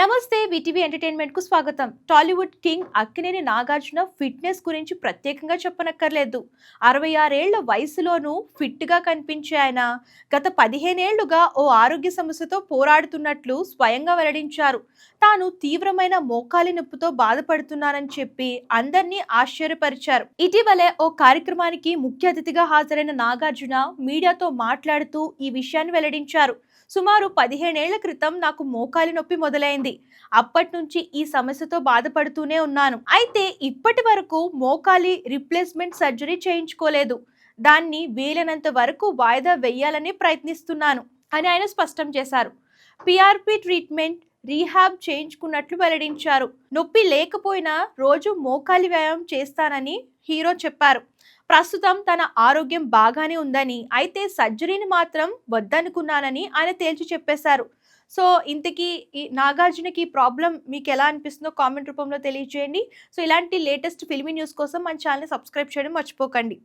నమస్తే VTV entertainment కు స్వాగతం. టాలీవుడ్ కింగ్ అక్కినేని నాగార్జున ఫిట్నెస్ గురించి ప్రత్యేకంగా చెప్పనక్కర్లేదు. 66 ఏళ్ల వయసులోనూ ఫిట్ గా కనిపించే ఆయన గత 15 ఏళ్లుగా ఓ ఆరోగ్య సమస్యతో పోరాడుతున్నట్లు స్వయంగా వెల్లడించారు. తాను తీవ్రమైన మోకాలి నొప్పితో బాధపడుతున్నానని చెప్పి అందర్నీ ఆశ్చర్యపరిచారు. ఇటీవలే ఓ కార్యక్రమానికి ముఖ్య అతిథిగా హాజరైన నాగార్జున మీడియాతో మాట్లాడుతూ ఈ విషయాన్ని వెల్లడించారు. సుమారు 15 ఏళ్ల క్రితం నాకు మోకాలి నొప్పి మొదలైంది. అప్పటి నుంచి ఈ సమస్యతో బాధపడుతూనే ఉన్నాను. అయితే ఇప్పటి వరకు మోకాలి రిప్లేస్మెంట్ సర్జరీ చేయించుకోలేదు. దాన్ని వీలైనంత వరకు వాయిదా వేయాలని ప్రయత్నిస్తున్నాను అని ఆయన స్పష్టం చేశారు. పిఆర్పి ట్రీట్మెంట్, రీహాబ్ చేయించుకున్నట్లు వెల్లడించారు. నొప్పి లేకపోయినా రోజు మోకాలి వ్యాయామం చేస్తానని హీరో చెప్పారు. ప్రస్తుతం తన ఆరోగ్యం బాగానే ఉందని, అయితే సర్జరీని మాత్రం వద్దనుకున్నానని ఆయన తేల్చి చెప్పేశారు. సో ఇంతకీ ఈ నాగార్జునకి ఈ ప్రాబ్లం మీకు ఎలా అనిపిస్తుందో కామెంట్ రూపంలో తెలియజేయండి. సో ఇలాంటి లేటెస్ట్ ఫిల్మీ న్యూస్ కోసం మన ఛానల్ని సబ్స్క్రైబ్ చేయడం మర్చిపోకండి.